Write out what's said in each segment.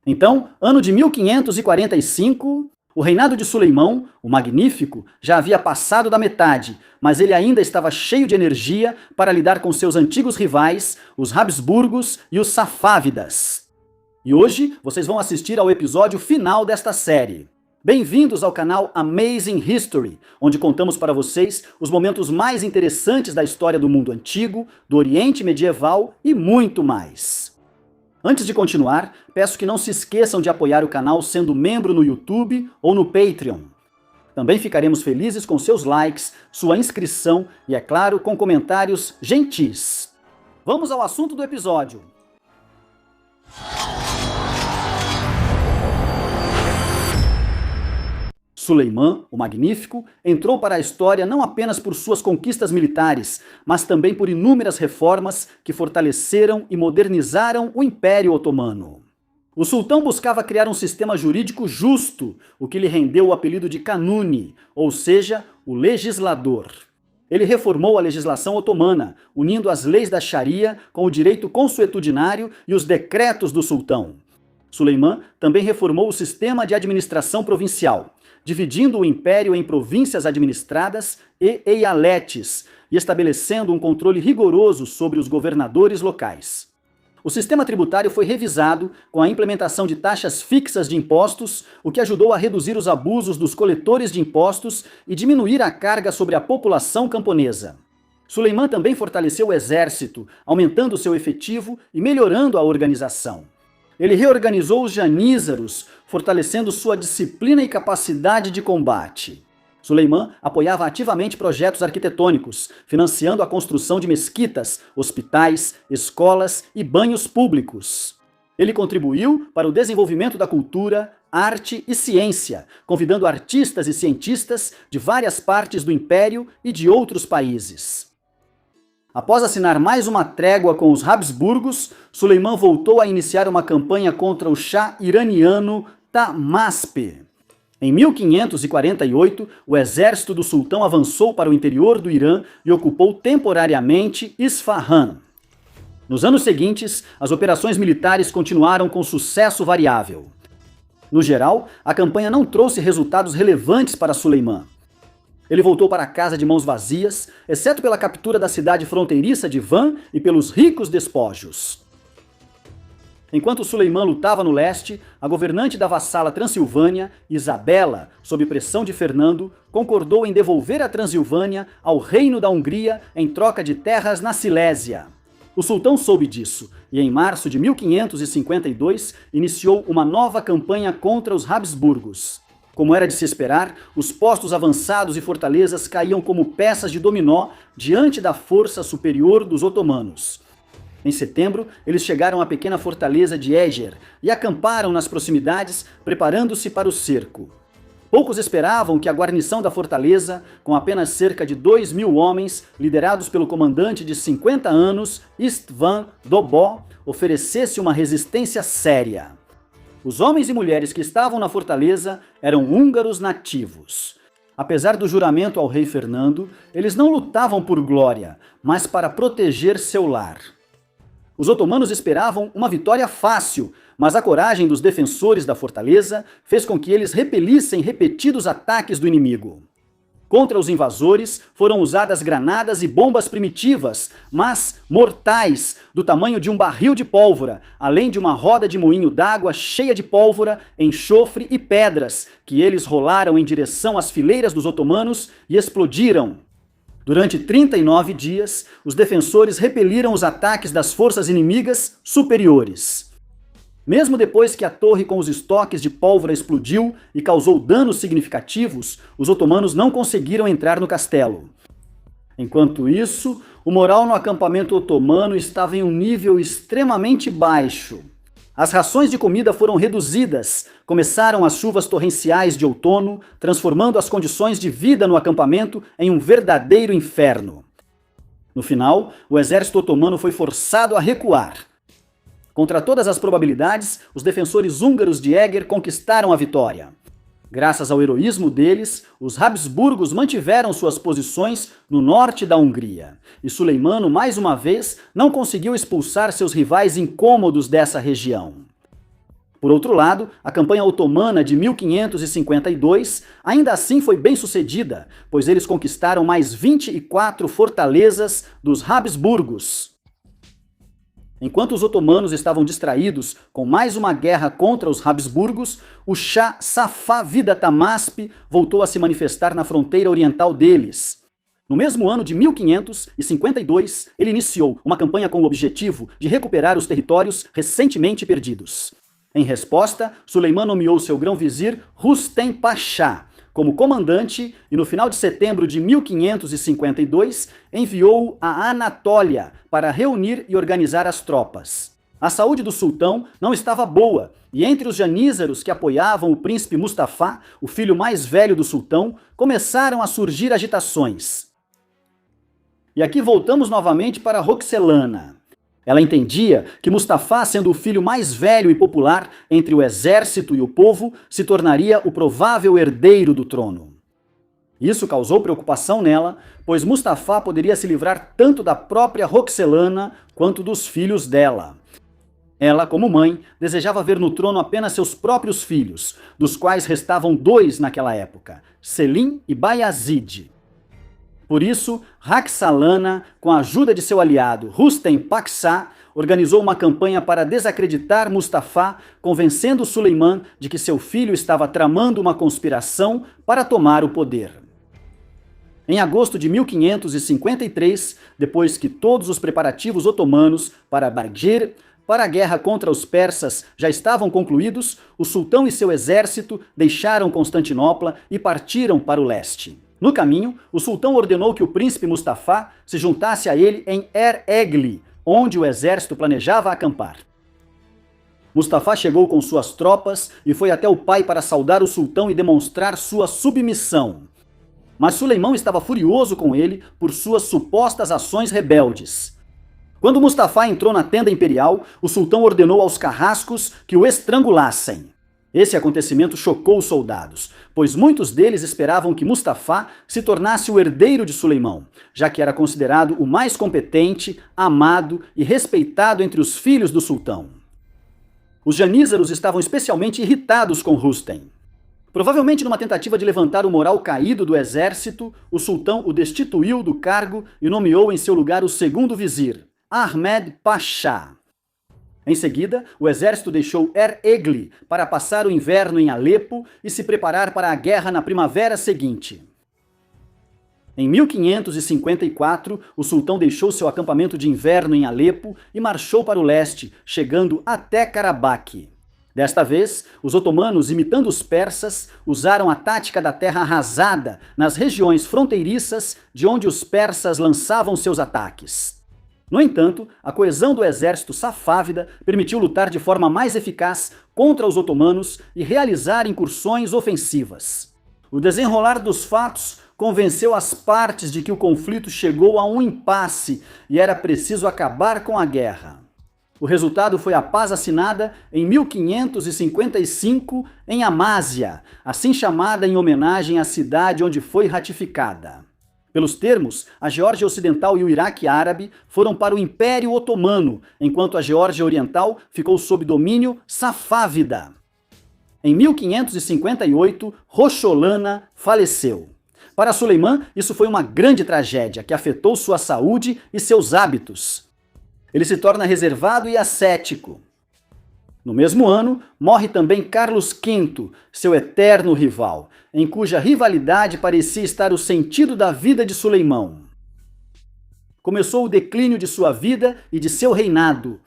Então, ano de 1545, o reinado de Suleimão, o Magnífico, já havia passado da metade, mas ele ainda estava cheio de energia para lidar com seus antigos rivais, os Habsburgos e os Safávidas. E hoje vocês vão assistir ao episódio final desta série. Bem-vindos ao canal Amazing History, onde contamos para vocês os momentos mais interessantes da história do mundo antigo, do Oriente Medieval e muito mais. Antes de continuar, peço que não se esqueçam de apoiar o canal sendo membro no YouTube ou no Patreon. Também ficaremos felizes com seus likes, sua inscrição e, é claro, com comentários gentis. Vamos ao assunto do episódio. Suleimã, o Magnífico, entrou para a história não apenas por suas conquistas militares, mas também por inúmeras reformas que fortaleceram e modernizaram o Império Otomano. O sultão buscava criar um sistema jurídico justo, o que lhe rendeu o apelido de Kanuni, ou seja, o legislador. Ele reformou a legislação otomana, unindo as leis da Sharia com o direito consuetudinário e os decretos do sultão. Suleimã também reformou o sistema de administração provincial, dividindo o império em províncias administradas e eialetes, e estabelecendo um controle rigoroso sobre os governadores locais. O sistema tributário foi revisado com a implementação de taxas fixas de impostos, o que ajudou a reduzir os abusos dos coletores de impostos e diminuir a carga sobre a população camponesa. Suleimã também fortaleceu o exército, aumentando seu efetivo e melhorando a organização. Ele reorganizou os janízaros, fortalecendo sua disciplina e capacidade de combate. Suleimã apoiava ativamente projetos arquitetônicos, financiando a construção de mesquitas, hospitais, escolas e banhos públicos. Ele contribuiu para o desenvolvimento da cultura, arte e ciência, convidando artistas e cientistas de várias partes do império e de outros países. Após assinar mais uma trégua com os Habsburgos, Suleimã voltou a iniciar uma campanha contra o Shah iraniano Tahmasp. Em 1548, o exército do sultão avançou para o interior do Irã e ocupou temporariamente Isfahan. Nos anos seguintes, as operações militares continuaram com sucesso variável. No geral, a campanha não trouxe resultados relevantes para Suleimã. Ele voltou para casa de mãos vazias, exceto pela captura da cidade fronteiriça de Van e pelos ricos despojos. Enquanto Suleimã lutava no leste, a governante da vassala Transilvânia, Isabela, sob pressão de Fernando, concordou em devolver a Transilvânia ao reino da Hungria em troca de terras na Silésia. O sultão soube disso e, em março de 1552, iniciou uma nova campanha contra os Habsburgos. Como era de se esperar, os postos avançados e fortalezas caíam como peças de dominó diante da força superior dos otomanos. Em setembro, eles chegaram à pequena fortaleza de Eger e acamparam nas proximidades, preparando-se para o cerco. Poucos esperavam que a guarnição da fortaleza, com apenas cerca de 2.000 homens, liderados pelo comandante de 50 anos, Istvan Dobó, oferecesse uma resistência séria. Os homens e mulheres que estavam na fortaleza eram húngaros nativos. Apesar do juramento ao rei Fernando, eles não lutavam por glória, mas para proteger seu lar. Os otomanos esperavam uma vitória fácil, mas a coragem dos defensores da fortaleza fez com que eles repelissem repetidos ataques do inimigo. Contra os invasores foram usadas granadas e bombas primitivas, mas mortais, do tamanho de um barril de pólvora, além de uma roda de moinho d'água cheia de pólvora, enxofre e pedras, que eles rolaram em direção às fileiras dos otomanos e explodiram. Durante 39 dias, os defensores repeliram os ataques das forças inimigas superiores. Mesmo depois que a torre com os estoques de pólvora explodiu e causou danos significativos, os otomanos não conseguiram entrar no castelo. Enquanto isso, o moral no acampamento otomano estava em um nível extremamente baixo. As rações de comida foram reduzidas, começaram as chuvas torrenciais de outono, transformando as condições de vida no acampamento em um verdadeiro inferno. No final, o exército otomano foi forçado a recuar. Contra todas as probabilidades, os defensores húngaros de Eger conquistaram a vitória. Graças ao heroísmo deles, os Habsburgos mantiveram suas posições no norte da Hungria, e Suleimano, mais uma vez, não conseguiu expulsar seus rivais incômodos dessa região. Por outro lado, a campanha otomana de 1552 ainda assim foi bem sucedida, pois eles conquistaram mais 24 fortalezas dos Habsburgos. Enquanto os otomanos estavam distraídos com mais uma guerra contra os Habsburgos, o Shah Safavid Tahmasp voltou a se manifestar na fronteira oriental deles. No mesmo ano de 1552, ele iniciou uma campanha com o objetivo de recuperar os territórios recentemente perdidos. Em resposta, Suleiman nomeou seu grão-vizir Rustem Pachá como comandante e no final de setembro de 1552 enviou-o à Anatólia para reunir e organizar as tropas. A saúde do sultão não estava boa e entre os janízaros que apoiavam o príncipe Mustafá, o filho mais velho do sultão, começaram a surgir agitações. E aqui voltamos novamente para Roxelana. Ela entendia que Mustafá, sendo o filho mais velho e popular entre o exército e o povo, se tornaria o provável herdeiro do trono. Isso causou preocupação nela, pois Mustafá poderia se livrar tanto da própria Roxelana quanto dos filhos dela. Ela, como mãe, desejava ver no trono apenas seus próprios filhos, dos quais restavam 2 naquela época, Selim e Bayazid. Por isso, Roxelana, com a ajuda de seu aliado Rustem Paxá, organizou uma campanha para desacreditar Mustafá, convencendo Suleiman de que seu filho estava tramando uma conspiração para tomar o poder. Em agosto de 1553, depois que todos os preparativos otomanos para Bargir, para a guerra contra os persas, já estavam concluídos, o sultão e seu exército deixaram Constantinopla e partiram para o leste. No caminho, o sultão ordenou que o príncipe Mustafá se juntasse a ele em Er-Egli, onde o exército planejava acampar. Mustafá chegou com suas tropas e foi até o pai para saudar o sultão e demonstrar sua submissão. Mas Suleiman estava furioso com ele por suas supostas ações rebeldes. Quando Mustafá entrou na tenda imperial, o sultão ordenou aos carrascos que o estrangulassem. Esse acontecimento chocou os soldados, pois muitos deles esperavam que Mustafá se tornasse o herdeiro de Suleimão, já que era considerado o mais competente, amado e respeitado entre os filhos do sultão. Os janízaros estavam especialmente irritados com Rustem. Provavelmente numa tentativa de levantar o moral caído do exército, o sultão o destituiu do cargo e nomeou em seu lugar o segundo vizir, Ahmed Pachá. Em seguida, o exército deixou Er-Egli para passar o inverno em Alepo e se preparar para a guerra na primavera seguinte. Em 1554, o sultão deixou seu acampamento de inverno em Alepo e marchou para o leste, chegando até Carabaque. Desta vez, os otomanos, imitando os persas, usaram a tática da terra arrasada nas regiões fronteiriças de onde os persas lançavam seus ataques. No entanto, a coesão do exército safávida permitiu lutar de forma mais eficaz contra os otomanos e realizar incursões ofensivas. O desenrolar dos fatos convenceu as partes de que o conflito chegou a um impasse e era preciso acabar com a guerra. O resultado foi a paz assinada em 1555 em Amásia, assim chamada em homenagem à cidade onde foi ratificada. Pelos termos, a Geórgia Ocidental e o Iraque Árabe foram para o Império Otomano, enquanto a Geórgia Oriental ficou sob domínio safávida. Em 1558, Roxolana faleceu. Para Suleiman, isso foi uma grande tragédia que afetou sua saúde e seus hábitos. Ele se torna reservado e ascético. No mesmo ano, morre também Carlos V, seu eterno rival, em cuja rivalidade parecia estar o sentido da vida de Suleimão. Começou o declínio de sua vida e de seu reinado.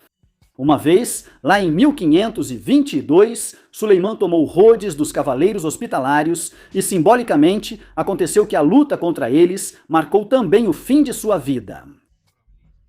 Uma vez, lá em 1522, Suleimão tomou Rhodes dos Cavaleiros Hospitalários e, simbolicamente, aconteceu que a luta contra eles marcou também o fim de sua vida.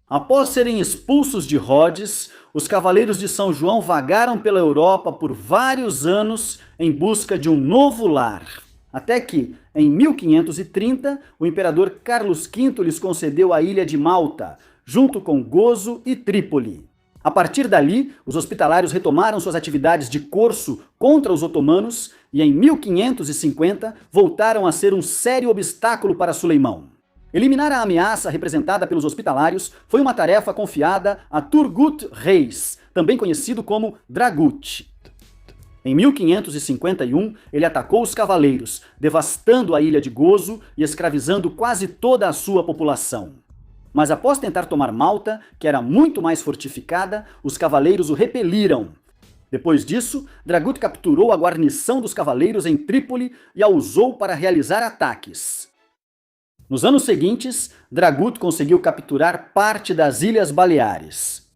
Após serem expulsos de Rhodes, os Cavaleiros de São João vagaram pela Europa por vários anos em busca de um novo lar. Até que, em 1530, o imperador Carlos V lhes concedeu a ilha de Malta, junto com Gozo e Trípoli. A partir dali, os hospitalários retomaram suas atividades de corso contra os otomanos e, em 1550, voltaram a ser um sério obstáculo para Suleimão. Eliminar a ameaça representada pelos hospitalários foi uma tarefa confiada a Turgut Reis, também conhecido como Dragut. Em 1551, ele atacou os cavaleiros, devastando a ilha de Gozo e escravizando quase toda a sua população. Mas após tentar tomar Malta, que era muito mais fortificada, os cavaleiros o repeliram. Depois disso, Dragut capturou a guarnição dos cavaleiros em Trípoli e a usou para realizar ataques. Nos anos seguintes, Dragut conseguiu capturar parte das Ilhas Baleares.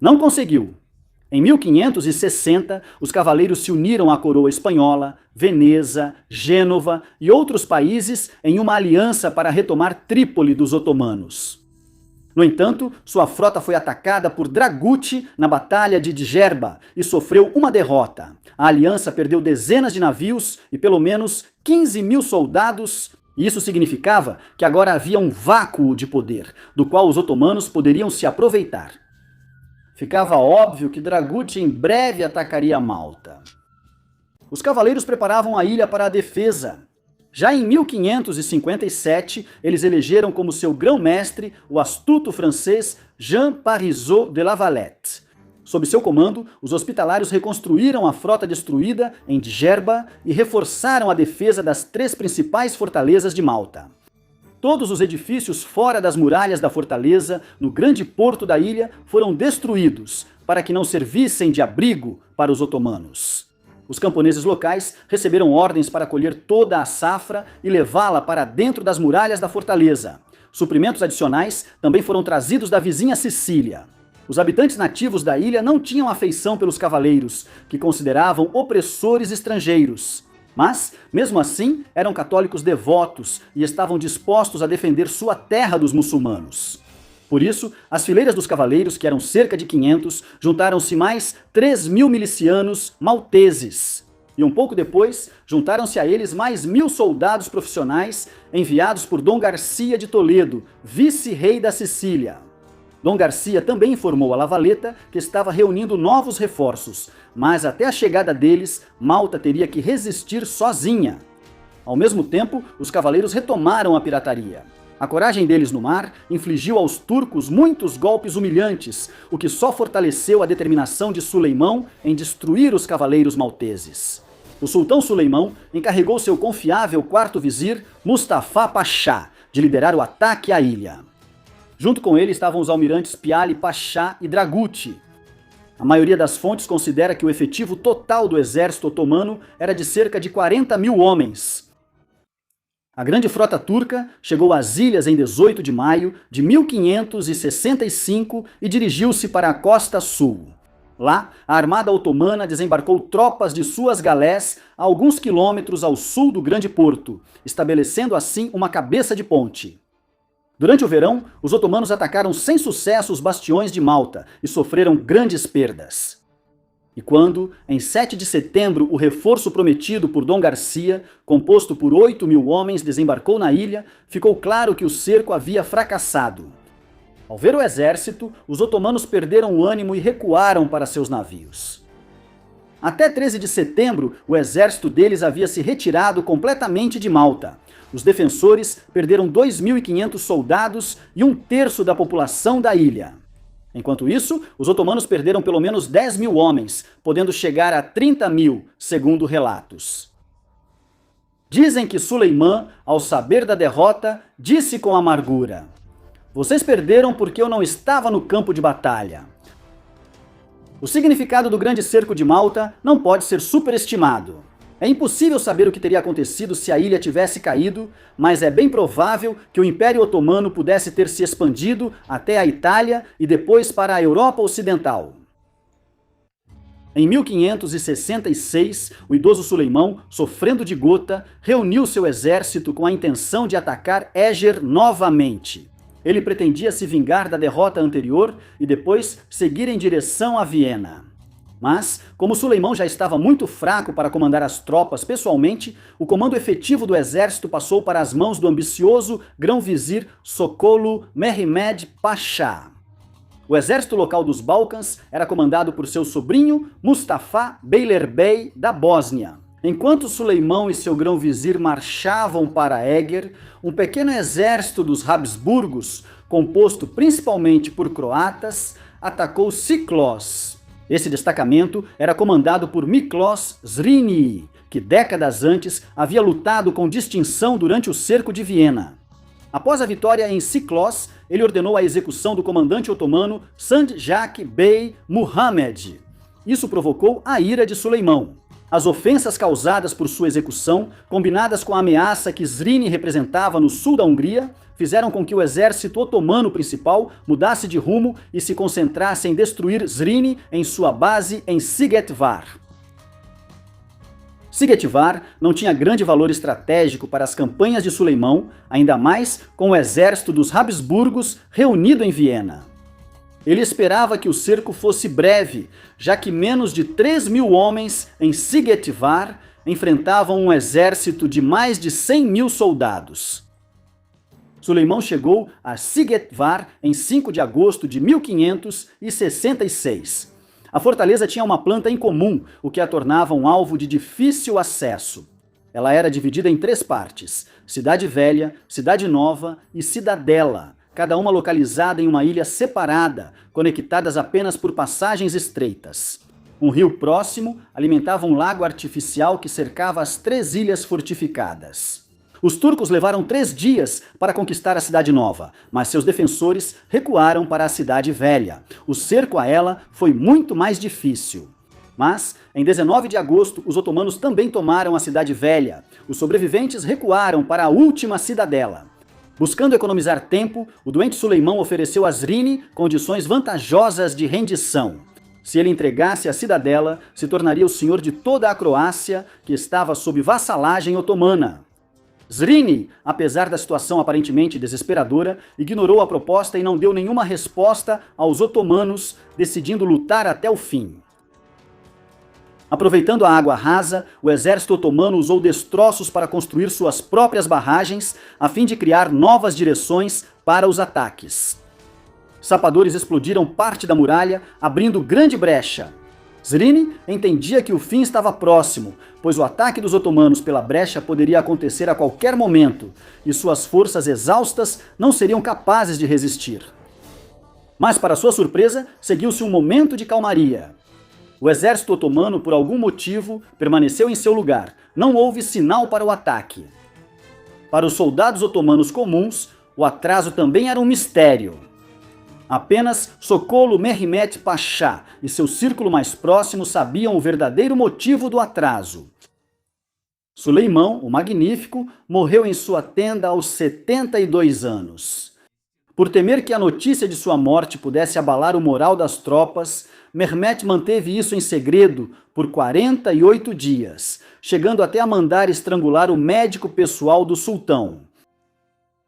Não conseguiu. Em 1560, os cavaleiros se uniram à coroa espanhola, Veneza, Gênova e outros países em uma aliança para retomar Trípoli dos otomanos. No entanto, sua frota foi atacada por Dragut na Batalha de Djerba e sofreu uma derrota. A aliança perdeu dezenas de navios e pelo menos 15 mil soldados, e isso significava que agora havia um vácuo de poder, do qual os otomanos poderiam se aproveitar. Ficava óbvio que Dragut em breve atacaria Malta. Os cavaleiros preparavam a ilha para a defesa. Já em 1557, eles elegeram como seu grão-mestre o astuto francês Jean Parisot de La Valette. Sob seu comando, os hospitalários reconstruíram a frota destruída em Djerba e reforçaram a defesa das 3 principais fortalezas de Malta. Todos os edifícios fora das muralhas da fortaleza, no grande porto da ilha, foram destruídos, para que não servissem de abrigo para os otomanos. Os camponeses locais receberam ordens para colher toda a safra e levá-la para dentro das muralhas da fortaleza. Suprimentos adicionais também foram trazidos da vizinha Sicília. Os habitantes nativos da ilha não tinham afeição pelos cavaleiros, que consideravam opressores estrangeiros. Mas, mesmo assim, eram católicos devotos e estavam dispostos a defender sua terra dos muçulmanos. Por isso, as fileiras dos cavaleiros, que eram cerca de 500, juntaram-se mais 3.000 milicianos malteses. E um pouco depois, juntaram-se a eles mais 1.000 soldados profissionais enviados por Dom Garcia de Toledo, vice-rei da Sicília. Dom Garcia também informou a La Valeta que estava reunindo novos reforços, mas até a chegada deles, Malta teria que resistir sozinha. Ao mesmo tempo, os cavaleiros retomaram a pirataria. A coragem deles no mar infligiu aos turcos muitos golpes humilhantes, o que só fortaleceu a determinação de Suleimão em destruir os cavaleiros malteses. O sultão Suleimão encarregou seu confiável quarto vizir, Mustafa Pasha, de liderar o ataque à ilha. Junto com ele estavam os almirantes Piali Pasha e Dragut. A maioria das fontes considera que o efetivo total do exército otomano era de cerca de 40.000 homens. A grande frota turca chegou às ilhas em 18 de maio de 1565 e dirigiu-se para a costa sul. Lá, a armada otomana desembarcou tropas de suas galés a alguns quilômetros ao sul do grande porto, estabelecendo assim uma cabeça de ponte. Durante o verão, os otomanos atacaram sem sucesso os bastiões de Malta e sofreram grandes perdas. E quando, em 7 de setembro, o reforço prometido por Dom Garcia, composto por 8.000 homens, desembarcou na ilha, ficou claro que o cerco havia fracassado. Ao ver o exército, os otomanos perderam o ânimo e recuaram para seus navios. Até 13 de setembro, o exército deles havia se retirado completamente de Malta. Os defensores perderam 2.500 soldados e 1/3 da população da ilha. Enquanto isso, os otomanos perderam pelo menos 10.000 homens, podendo chegar a 30.000, segundo relatos. Dizem que Suleimã, ao saber da derrota, disse com amargura: "Vocês perderam porque eu não estava no campo de batalha." O significado do grande cerco de Malta não pode ser superestimado. É impossível saber o que teria acontecido se a ilha tivesse caído, mas é bem provável que o Império Otomano pudesse ter se expandido até a Itália e depois para a Europa Ocidental. Em 1566, o idoso Suleimão, sofrendo de gota, reuniu seu exército com a intenção de atacar Eger novamente. Ele pretendia se vingar da derrota anterior e depois seguir em direção a Viena. Mas, como Suleimão já estava muito fraco para comandar as tropas pessoalmente, o comando efetivo do exército passou para as mãos do ambicioso grão-vizir Sokolu Mehmed Pasha. O exército local dos Balcãs era comandado por seu sobrinho Mustafa Beylerbey da Bósnia. Enquanto Suleimão e seu grão-vizir marchavam para Eger, um pequeno exército dos Habsburgos, composto principalmente por croatas, atacou Siklos. Esse destacamento era comandado por Miklos Zrinyi, que décadas antes havia lutado com distinção durante o cerco de Viena. Após a vitória em Siklos, ele ordenou a execução do comandante otomano Sanjak Bey Muhammed. Isso provocou a ira de Suleimão. As ofensas causadas por sua execução, combinadas com a ameaça que Zrinyi representava no sul da Hungria, fizeram com que o exército otomano principal mudasse de rumo e se concentrasse em destruir Zrinyi em sua base em Sigetvar. Sigetvar não tinha grande valor estratégico para as campanhas de Suleimão, ainda mais com o exército dos Habsburgos reunido em Viena. Ele esperava que o cerco fosse breve, já que menos de 3.000 homens em Sigetvar enfrentavam um exército de mais de 100.000 soldados. Suleimão chegou a Sigetvar em 5 de agosto de 1566. A fortaleza tinha uma planta incomum, o que a tornava um alvo de difícil acesso. Ela era dividida em 3 partes: Cidade Velha, Cidade Nova e Cidadela, cada uma localizada em uma ilha separada, conectadas apenas por passagens estreitas. Um rio próximo alimentava um lago artificial que cercava as 3 ilhas fortificadas. Os turcos levaram 3 dias para conquistar a Cidade Nova, mas seus defensores recuaram para a Cidade Velha. O cerco a ela foi muito mais difícil. Mas, em 19 de agosto, os otomanos também tomaram a Cidade Velha. Os sobreviventes recuaram para a última cidadela. Buscando economizar tempo, o doente Suleimão ofereceu a Zrinyi condições vantajosas de rendição. Se ele entregasse a cidadela, se tornaria o senhor de toda a Croácia, que estava sob vassalagem otomana. Zrinyi, apesar da situação aparentemente desesperadora, ignorou a proposta e não deu nenhuma resposta aos otomanos, decidindo lutar até o fim. Aproveitando a água rasa, o exército otomano usou destroços para construir suas próprias barragens, a fim de criar novas direções para os ataques. Sapadores explodiram parte da muralha, abrindo grande brecha. Zrinyi entendia que o fim estava próximo, pois o ataque dos otomanos pela brecha poderia acontecer a qualquer momento, e suas forças exaustas não seriam capazes de resistir. Mas, para sua surpresa, seguiu-se um momento de calmaria. O exército otomano, por algum motivo, permaneceu em seu lugar. Não houve sinal para o ataque. Para os soldados otomanos comuns, o atraso também era um mistério. Apenas Sokolo Mehmet Pasha e seu círculo mais próximo sabiam o verdadeiro motivo do atraso. Suleimão, o Magnífico, morreu em sua tenda aos 72 anos. Por temer que a notícia de sua morte pudesse abalar o moral das tropas, Mehmet manteve isso em segredo por 48 dias, chegando até a mandar estrangular o médico pessoal do sultão.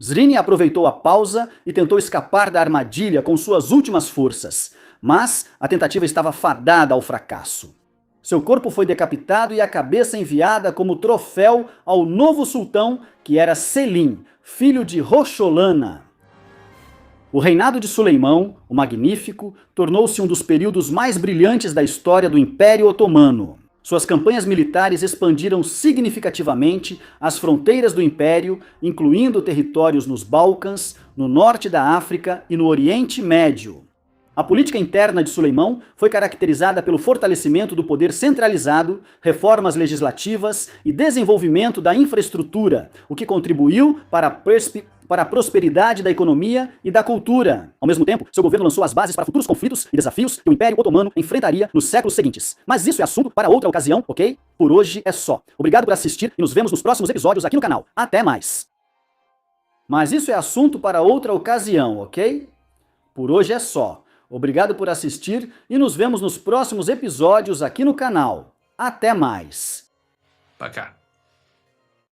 Zrinyi aproveitou a pausa e tentou escapar da armadilha com suas últimas forças, mas a tentativa estava fadada ao fracasso. Seu corpo foi decapitado e a cabeça enviada como troféu ao novo sultão, que era Selim, filho de Rocholana. O reinado de Suleimão, o Magnífico, tornou-se um dos períodos mais brilhantes da história do Império Otomano. Suas campanhas militares expandiram significativamente as fronteiras do Império, incluindo territórios nos Balcãs, no norte da África e no Oriente Médio. A política interna de Suleimão foi caracterizada pelo fortalecimento do poder centralizado, reformas legislativas e desenvolvimento da infraestrutura, o que contribuiu para a prosperidade da economia e da cultura. Ao mesmo tempo, seu governo lançou as bases para futuros conflitos e desafios que o Império Otomano enfrentaria nos séculos seguintes. Mas isso é assunto para outra ocasião, ok? Por hoje é só. Obrigado por assistir e nos vemos nos próximos episódios aqui no canal. Até mais! Mas isso é assunto para outra ocasião, ok? Por hoje é só. Obrigado por assistir e nos vemos nos próximos episódios aqui no canal. Até mais! Пока.